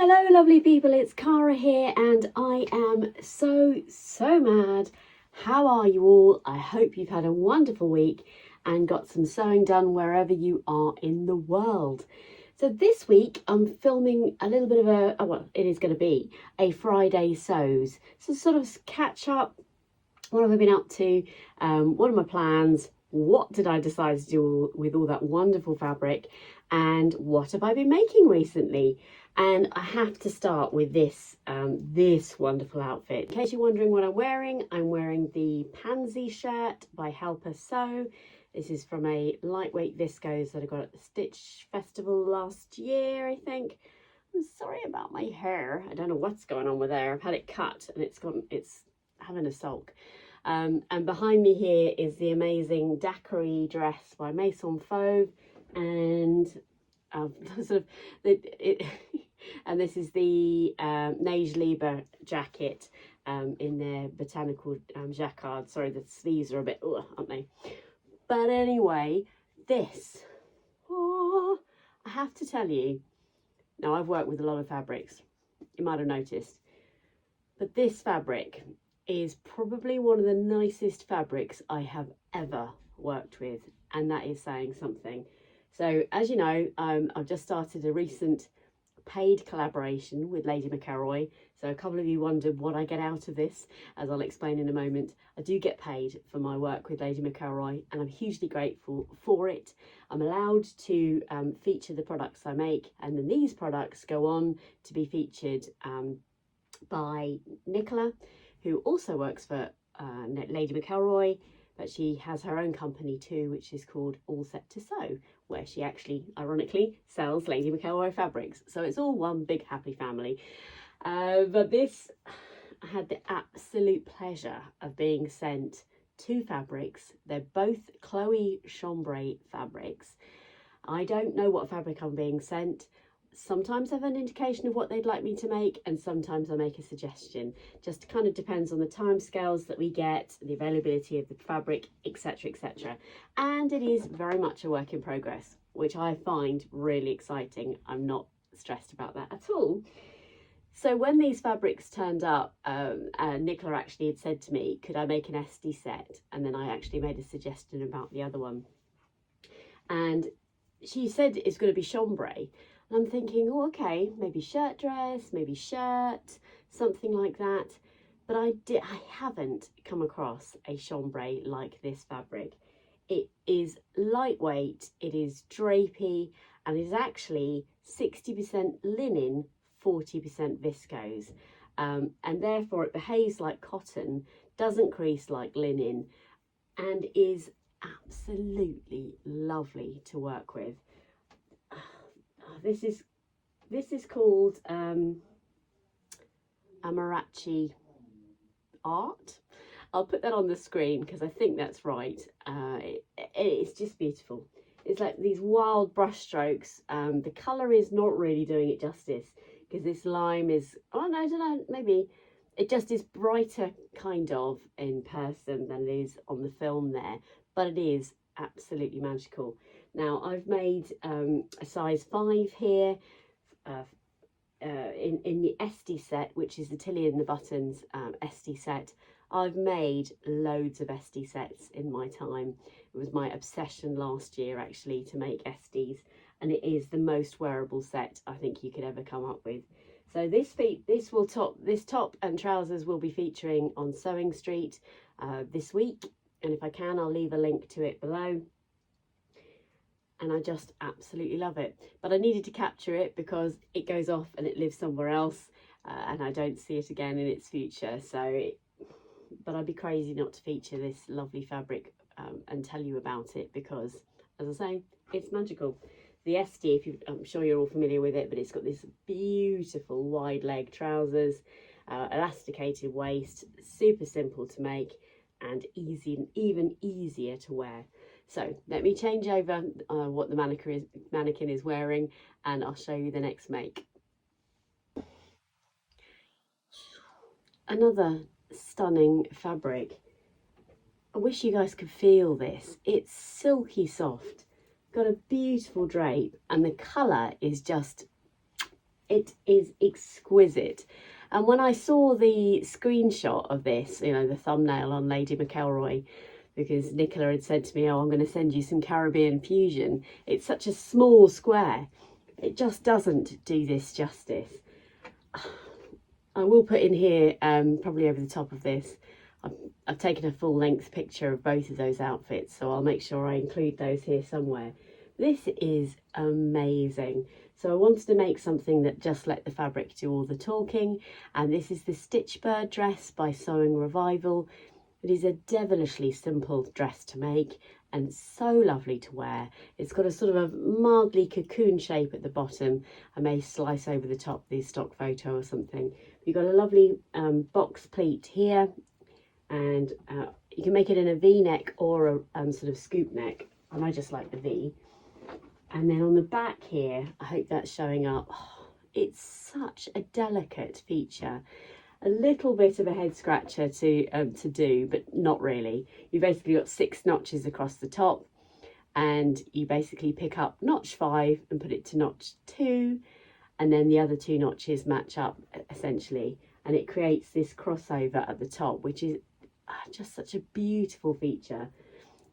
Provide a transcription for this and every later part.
Hello lovely people, it's Cara here and I am so mad. How are you all? I hope you've had a wonderful week and got some sewing done wherever you are in the world. So this week I'm filming a little bit of well, it is going to be a Friday sews. So sort of catch up, what have I been up to, what are my plans, what did I decide to do with all that wonderful fabric, and what have I been making recently? And I have to start with this this wonderful outfit. In case you're wondering what I'm wearing the Pansy shirt by Help Us Sew. This is from a lightweight viscose that I got at the Stitch Festival last year, I think. I'm sorry about my hair. I don't know what's going on with there. I've had it cut and it's having a sulk. And behind me here is the amazing Daiquiri dress by Maison Fauve, and sort of and this is the Neige Libre jacket in their botanical jacquard. Sorry, the sleeves are a bit aren't they? But anyway, this, I have to tell you, now I've worked with a lot of fabrics, you might have noticed, but this fabric is probably one of the nicest fabrics I have ever worked with, and that is saying something. So as you know, I've just started a recent paid collaboration with Lady McElroy. So a couple of you wondered what I get out of this, as I'll explain in a moment. I do get paid for my work with Lady McElroy and I'm hugely grateful for it. I'm allowed to feature the products I make, and then these products go on to be featured by Nicola, who also works for Lady McElroy, but she has her own company too, which is called All Set to Sew, where she actually, ironically, sells Lady McElroy fabrics. So it's all one big happy family. But this, I had the absolute pleasure of being sent two fabrics. They're both Chloe Chambray fabrics. I don't know what fabric I'm being sent. Sometimes I have an indication of what they'd like me to make, and sometimes I make a suggestion. Just kind of depends on the time scales that we get, the availability of the fabric, etc, etc. And it is very much a work in progress, which I find really exciting. I'm not stressed about that at all. So when these fabrics turned up, Nicola actually had said to me, could I make an Esti set? And then I actually made a suggestion about the other one. And she said it's going to be chambray. I'm thinking, oh, okay, maybe shirt dress, maybe shirt, something like that. But I haven't come across a chambray like this fabric. It is lightweight, it is drapey, and is actually 60% linen, 40% viscose. And therefore it behaves like cotton, doesn't crease like linen, and is absolutely lovely to work with. This is called Amarachi art. I'll put that on the screen because I think that's right. It's just beautiful. It's like these wild brush strokes. The colour is not really doing it justice because this lime is, oh no, I don't know, maybe it just is brighter kind of in person than it is on the film there, but it is absolutely magical. Now I've made a size 5 here in the Esti Set, which is the Tilly and the Buttons Esti Set. I've made loads of Esti Sets in my time. It was my obsession last year actually to make Estes, and it is the most wearable set I think you could ever come up with. So this top and trousers will be featuring on Sewing Street this week, and if I can I'll leave a link to it below. And I just absolutely love it. But I needed to capture it because it goes off and it lives somewhere else, and I don't see it again in its future. But I'd be crazy not to feature this lovely fabric and tell you about it because, as I say, it's magical. The Esti, I'm sure you're all familiar with it, but it's got this beautiful wide leg trousers, elasticated waist, super simple to make, and even easier to wear. So let me change over what the mannequin is wearing, and I'll show you the next make. Another stunning fabric. I wish you guys could feel this. It's silky soft, got a beautiful drape, and the colour is just, It is exquisite. And when I saw the screenshot of this, you know, the thumbnail on Lady McElroy, because Nicola had said to me, oh, I'm going to send you some Caribbean fusion. It's such a small square. It just doesn't do this justice. I will put in here, probably over the top of this, I've taken a full length picture of both of those outfits, so I'll make sure I include those here somewhere. This is amazing. So I wanted to make something that just let the fabric do all the talking, and this is the Stitchbird Dress by Sewing Revival. It is a devilishly simple dress to make and so lovely to wear. It's got a sort of a mildly cocoon shape at the bottom. I may slice over the top the stock photo or something. You've got a lovely box pleat here, and you can make it in a V-neck or a sort of scoop neck, and I just like the V. And then on the back here, I hope that's showing up. Oh, it's such a delicate feature. A little bit of a head scratcher to do, but not really. You've basically got 6 notches across the top, and you basically pick up notch 5 and put it to notch 2, and then the other 2 notches match up essentially, and it creates this crossover at the top, which is just such a beautiful feature.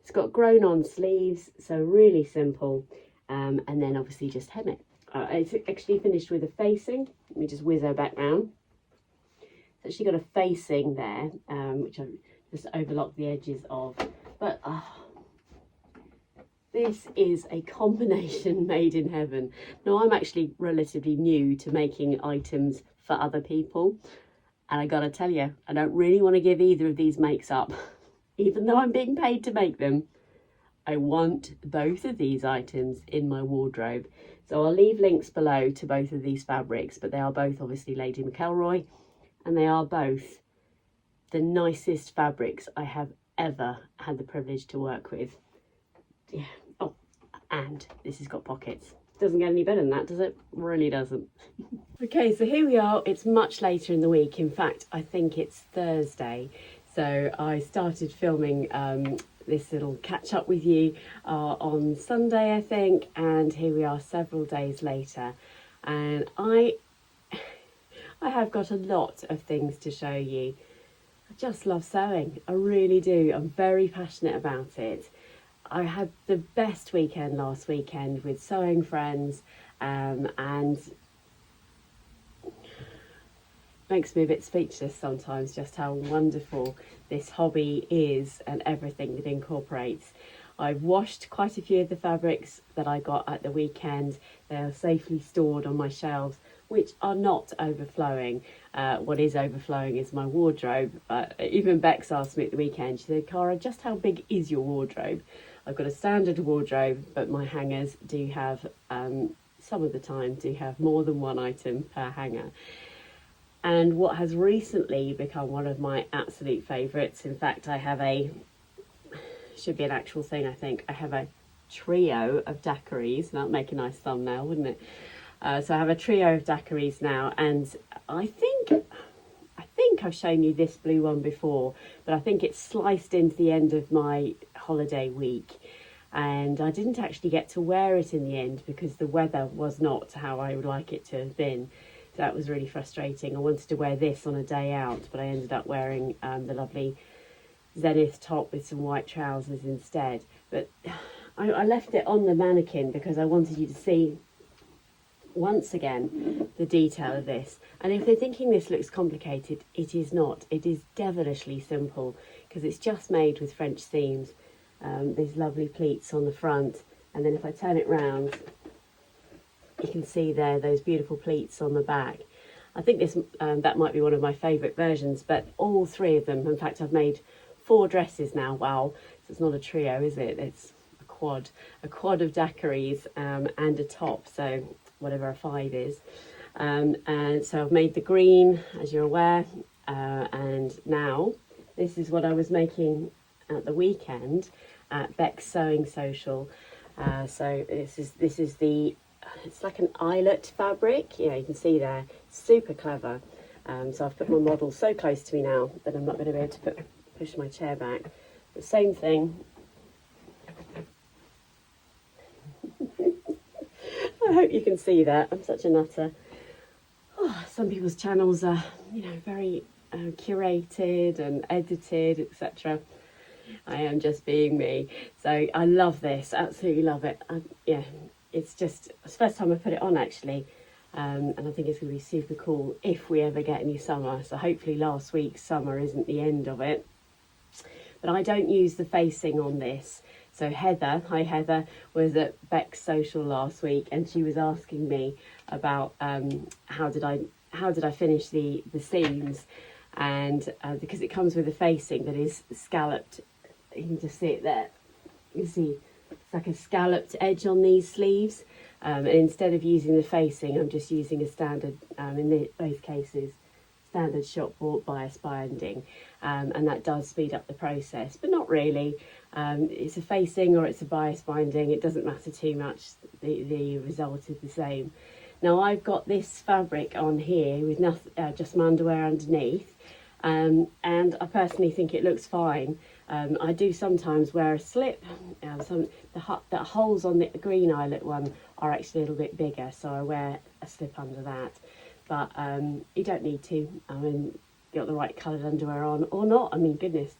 It's got grown on sleeves, so really simple, and then obviously just hem it. It's actually finished with a facing. Let me just whiz her back round. It's actually got a facing there, which I just overlocked the edges of, but this is a combination made in heaven. Now, I'm actually relatively new to making items for other people, and I gotta tell you, I don't really want to give either of these makes up. Even though I'm being paid to make them, I want both of these items in my wardrobe. So I'll leave links below to both of these fabrics, but they are both obviously Lady McElroy, and they are both the nicest fabrics I have ever had the privilege to work with. Yeah. Oh, and this has got pockets. Doesn't get any better than that, does it? Really doesn't. Okay, so here we are. It's much later in the week. In fact, I think it's Thursday. So I started filming this little catch up with you on Sunday, I think, and here we are several days later, and I have got a lot of things to show you. I just love sewing. I really do. I'm very passionate about it. I had the best weekend last weekend with sewing friends, and makes me a bit speechless sometimes just how wonderful this hobby is and everything it incorporates. I've washed quite a few of the fabrics that I got at the weekend. They are safely stored on my shelves, which are not overflowing. What is overflowing is my wardrobe. Even Bex asked me at the weekend, she said, Cara, just how big is your wardrobe? I've got a standard wardrobe, but my hangers do have, some of the time, do have more than one item per hanger. And what has recently become one of my absolute favourites, in fact, I have should be an actual thing, I think. I have a trio of daiquiris. That'd make a nice thumbnail, wouldn't it? So I have a trio of daiquiris now, and I think I've shown you this blue one before, but I think it's sliced into the end of my holiday week, and I didn't actually get to wear it in the end because the weather was not how I would like it to have been. So that was really frustrating. I wanted to wear this on a day out, but I ended up wearing the lovely Zenith top with some white trousers instead. But I left it on the mannequin because I wanted you to see once again the detail of this. And if they're thinking this looks complicated, it is not. It is devilishly simple because it's just made with French seams. These lovely pleats on the front, and then if I turn it round, you can see there those beautiful pleats on the back. I think this that might be one of my favourite versions, but all 3 of them, in fact I've made 4 dresses now. Wow, so it's not a trio, is it? It's a quad of daiquiris and a top, so whatever a 5 is. And so I've made the green, as you're aware, and now this is what I was making at the weekend at Beck's Sewing Social. So this is the, it's like an eyelet fabric. Yeah, you can see there, super clever. So I've put my model so close to me now that I'm not going to be able to push my chair back. The same thing. I hope you can see that. I'm such a nutter. some people's channels are, you know, very curated and edited, etc. I am just being me. So I love this, absolutely love it. Yeah, it's just, it's the first time I put it on actually. And I think it's going to be super cool if we ever get any summer. So hopefully last week's summer isn't the end of it. But I don't use the facing on this. So Heather, hi Heather, was at Beck's social last week, and she was asking me about how did I finish the seams, and because it comes with a facing that is scalloped. You can just see it there. You see it's like a scalloped edge on these sleeves, and instead of using the facing, I'm just using a standard, in both cases, standard shop bought bias binding, and that does speed up the process, but not really. It's a facing or it's a bias binding, it doesn't matter too much, the result is the same. Now I've got this fabric on here with nothing, just my underwear underneath, and I personally think it looks fine. I do sometimes wear a slip. The holes on the green eyelet one are actually a little bit bigger, so I wear a slip under that. But you don't need to. I mean, you got the right coloured underwear on or not. I mean, goodness.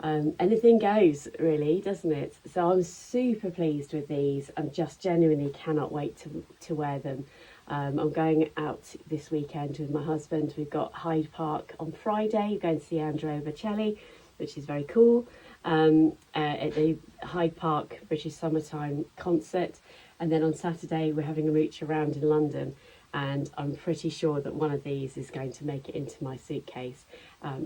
Anything goes, really, doesn't it? So I'm super pleased with these. I just genuinely cannot wait to wear them. I'm going out this weekend with my husband. We've got Hyde Park on Friday. We're going to see Andrea Bocelli, which is very cool, at the Hyde Park British Summertime concert. And then on Saturday, we're having a mooch around in London. And I'm pretty sure that one of these is going to make it into my suitcase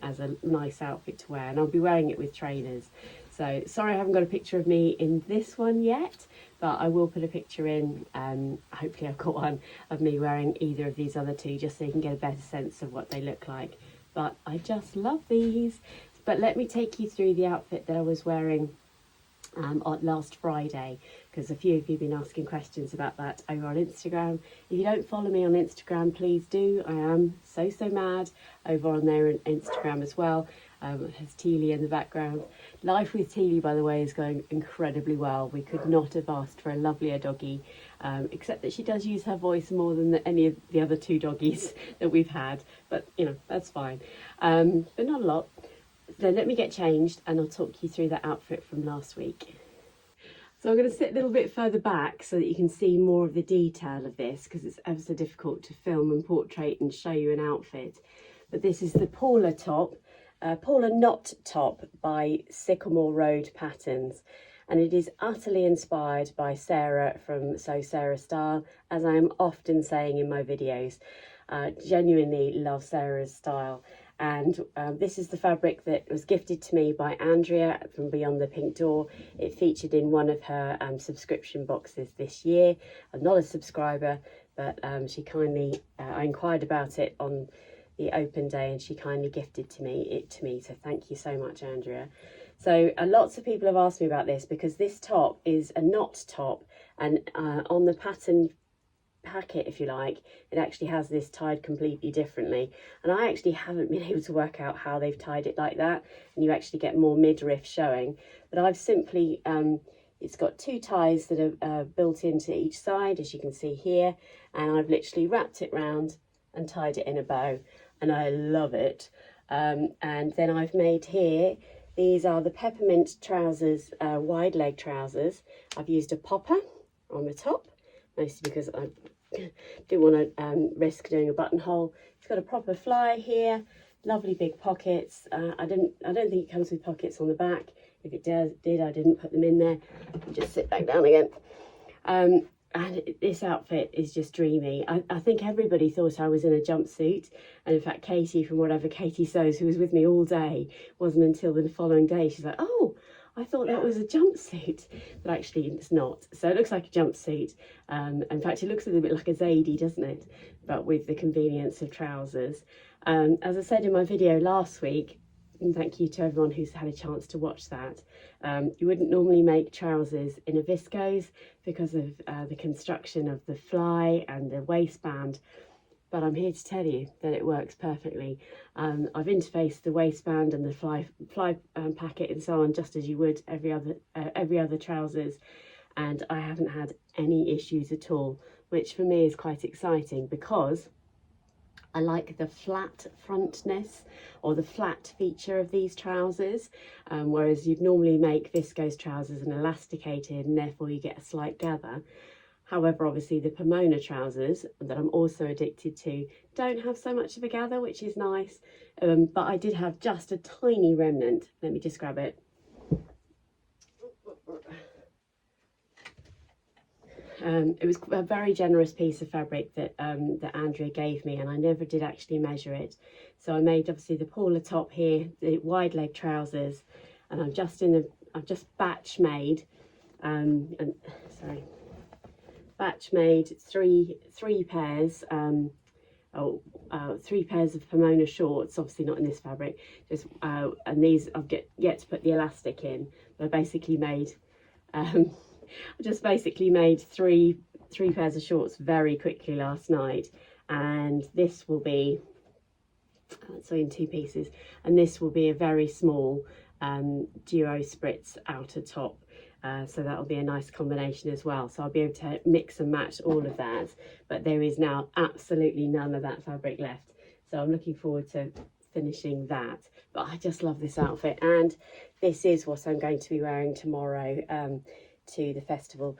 as a nice outfit to wear. And I'll be wearing it with trainers. So sorry I haven't got a picture of me in this one yet, but I will put a picture in. Hopefully I've got one of me wearing either of these other two, just so you can get a better sense of what they look like. But I just love these. But let me take you through the outfit that I was wearing on last Friday, because a few of you have been asking questions about that over on Instagram. If you don't follow me on Instagram, please do. I am so mad over on there on Instagram as well. It has Teely in the background. Life with Teely, by the way, is going incredibly well. We could not have asked for a lovelier doggy, except that she does use her voice more than any of the other two doggies that we've had, but you know, that's fine, but not a lot. So let me get changed and I'll talk you through that outfit from last week. So I'm going to sit a little bit further back so that you can see more of the detail of this, because it's ever so difficult to film and portrait and show you an outfit. But this is the Paula Knot top by Sycamore Road Patterns, and it is utterly inspired by Sarah from So Sarah Style, as I am often saying in my videos. Genuinely love Sarah's style. And this is the fabric that was gifted to me by Andrea from Beyond the Pink Door. It featured in one of her subscription boxes this year. I'm not a subscriber, but she kindly, I inquired about it on the open day and she kindly gifted it to me. So thank you so much, Andrea. So lots of people have asked me about this, because this top is a knot top, and on the pattern packet, if you like, it actually has this tied completely differently, and I actually haven't been able to work out how they've tied it like that, and you actually get more midriff showing. But I've simply it's got two ties that are built into each side, as you can see here, and I've literally wrapped it round and tied it in a bow, and I love it. And then I've made here, these are the peppermint trousers, wide leg trousers. I've used a popper on the top, mostly because I didn't want to risk doing a buttonhole. It's got a proper fly here, lovely big pockets. I don't think it comes with pockets on the back. If it did, I didn't put them in there. Just sit back down again. And this outfit is just dreamy. I think everybody thought I was in a jumpsuit, and in fact Katie from Whatever Katie Sews, who was with me all day, wasn't until the following day she's like, oh, I thought that was a jumpsuit, but actually it's not. So it looks like a jumpsuit. In fact, it looks a little bit like a Zadie, doesn't it? But with the convenience of trousers. As I said in my video last week, and thank you to everyone who's had a chance to watch that, you wouldn't normally make trousers in a viscose because of the construction of the fly and the waistband. But I'm here to tell you that it works perfectly. I've interfaced the waistband and the fly packet and so on, just as you would every other trousers, and I haven't had any issues at all, which for me is quite exciting, because I like the flat frontness or the flat feature of these trousers, whereas you'd normally make viscose trousers and elasticated and therefore you get a slight gather. However, obviously the Pomona trousers that I'm also addicted to don't have so much of a gather, which is nice, but I did have just a tiny remnant. Let me just grab it. It was a very generous piece of fabric that that Andrea gave me, and I never did actually measure it. So I made obviously the Paula top here, the wide leg trousers, and I've just batch made batch made three pairs. Three pairs of Pomona shorts, obviously not in this fabric, just and these I've yet to put the elastic in. But I basically made I just basically made three pairs of shorts very quickly last night, and this will be so in two pieces, and this will be a very small duo spritz outer top. So that'll be a nice combination as well. So I'll be able to mix and match all of that, but there is now absolutely none of that fabric left. So I'm looking forward to finishing that. But I just love this outfit, and this is what I'm going to be wearing tomorrow to the festival.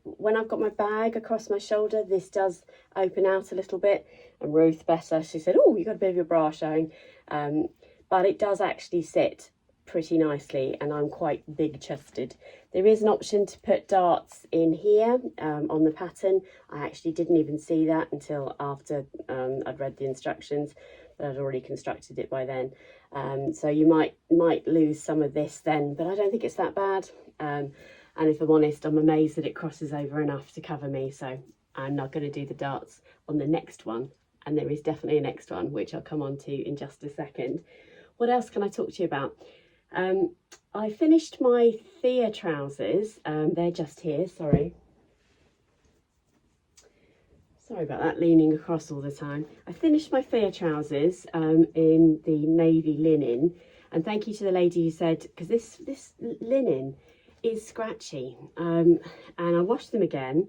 When I've got my bag across my shoulder, this does open out a little bit, and Ruth, bless her, she said, oh, you got a bit of your bra showing, but it does actually sit pretty nicely, and I'm quite big chested. There is an option to put darts in here on the pattern. I actually didn't even see that until after I'd read the instructions, but I'd already constructed it by then. So you might lose some of this then, but I don't think it's that bad. And if I'm honest, I'm amazed that it crosses over enough to cover me. So I'm not going to do the darts on the next one, and there is definitely a next one, which I'll come on to in just a second. What else can I talk to you about? I finished my Thea trousers. They're just here, sorry about that, leaning across all the time. I finished my Thea trousers in the navy linen, and thank you to the lady who said, because this linen is scratchy, and I washed them again,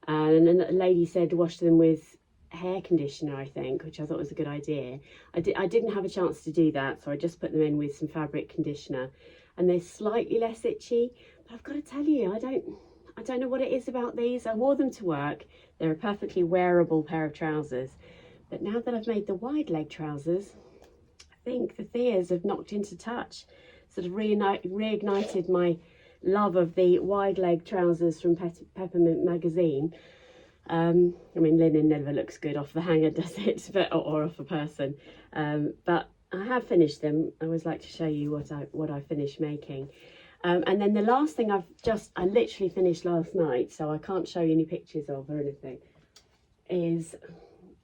and then the lady said wash them with hair conditioner, I think, which I thought was a good idea. I didn't have a chance to do that, so I just put them in with some fabric conditioner, and they're slightly less itchy. But I've got to tell you, I don't know what it is about these. I wore them to work. They're a perfectly wearable pair of trousers, but now that I've made the wide leg trousers, I think the Theas have knocked into touch, sort of reignited my love of the wide leg trousers from Peppermint magazine. I mean, linen never looks good off the hanger, does it? Or off a person. But I have finished them. I always like to show you what I finished making. And then the last thing I literally finished last night, so I can't show you any pictures of or anything, is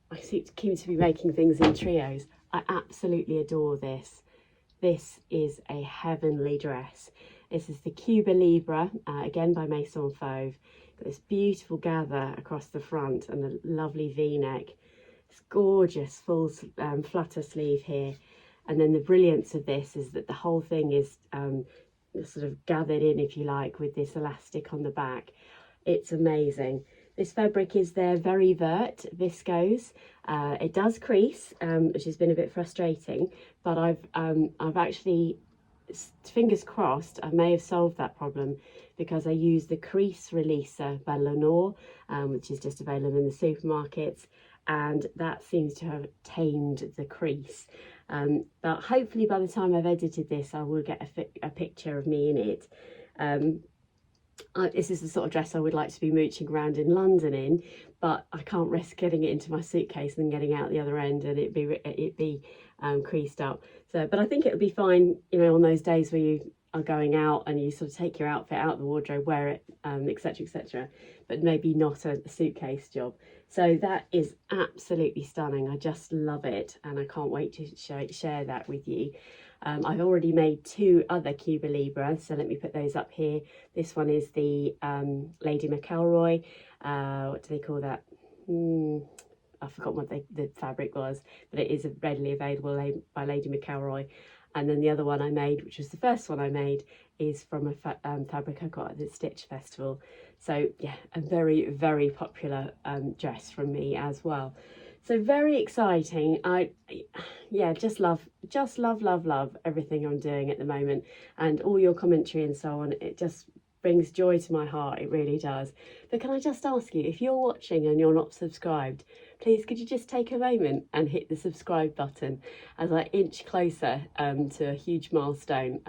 I seem to be making things in trios. I absolutely adore this. This is a heavenly dress. This is the Cuba Libre, again by Maison Fauve. Got this beautiful gather across the front and a lovely V-neck. It's gorgeous full flutter sleeve here. And then the brilliance of this is that the whole thing is sort of gathered in, if you like, with this elastic on the back. It's amazing. This fabric is their Very Vert viscose. It does crease, which has been a bit frustrating, but I've actually, fingers crossed, I may have solved that problem, because I use the crease releaser by Lenore, which is just available in the supermarkets, and that seems to have tamed the crease. But hopefully by the time I've edited this, I will get a picture of me in it. This is the sort of dress I would like to be mooching around in London in, but I can't risk getting it into my suitcase and getting out the other end and it be creased up. So, but I think it'll be fine, you know, on those days where you are going out and you sort of take your outfit out of the wardrobe, wear it, etc, etc, but maybe not a suitcase job. So that is absolutely stunning. I just love it, and I can't wait to share that with you. I've already made two other Cuba Libre, so let me put those up here. This one is the Lady McElroy. What do they call that? I forgot what the fabric was, but it is readily available by Lady McElroy. And then the other one I made, which was the first one I made, is from a fabric I got at the Stitch Festival. So yeah, a very, very popular dress from me as well. So very exciting. Yeah, just love everything I'm doing at the moment, and all your commentary and so on. It just brings joy to my heart, it really does. But can I just ask you, if you're watching and you're not subscribed, please could you just take a moment and hit the subscribe button as I inch closer to a huge milestone.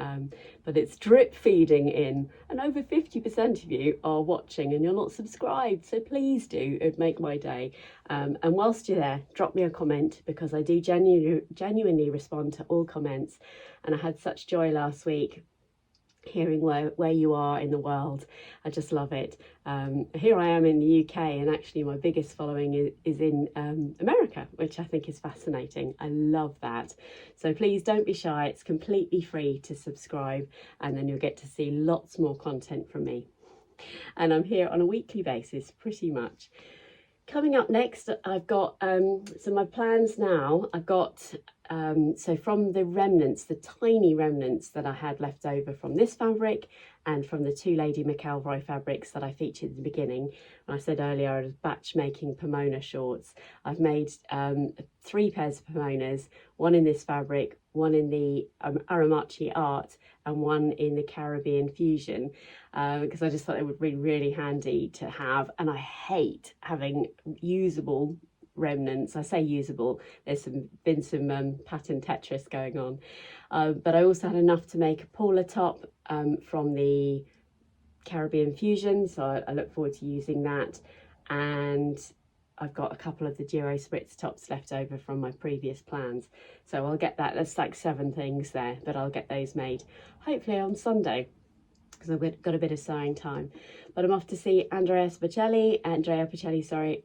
But it's drip feeding in, and over 50% of you are watching and you're not subscribed, so please do, it'd make my day. And whilst you're there, drop me a comment, because I do genuinely respond to all comments, and I had such joy last week hearing where you are in the world. I just love it. Here I am in the UK, and actually my biggest following is in America, which I think is fascinating. I love that. So please don't be shy, it's completely free to subscribe, and then you'll get to see lots more content from me. And I'm here on a weekly basis pretty much. Coming up next, I've got so my plans now. I've got so from the remnants, the tiny remnants that I had left over from this fabric and from the two Lady McElroy fabrics that I featured at the beginning. When I said earlier I was batch making Pomona shorts, I've made 3 pairs of Pomonas, one in this fabric, one in the Aramachi art, and one in the Caribbean fusion, because I just thought it would be really handy to have. And I hate having usable remnants. I say usable, there's been some pattern Tetris going on, but I also had enough to make a Paula top from the Caribbean fusion, so I look forward to using that. And I've got a couple of the Giro Spritz tops left over from my previous plans, so I'll get that. There's like 7 things there, but I'll get those made hopefully on Sunday, because I've got a bit of sewing time. But I'm off to see Andrea Pacelli,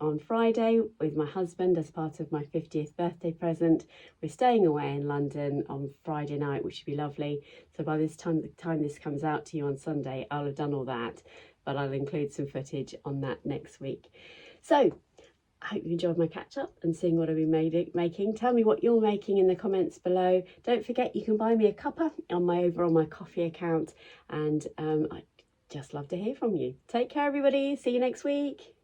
on Friday with my husband as part of my 50th birthday present. We're staying away in London on Friday night, which should be lovely. So by the time this comes out to you on Sunday, I'll have done all that, but I'll include some footage on that next week. So I hope you enjoyed my catch up and seeing what I've been making. Tell me what you're making in the comments below. Don't forget you can buy me a cuppa over on my Kofi account, and I just love to hear from you. Take care everybody, see you next week.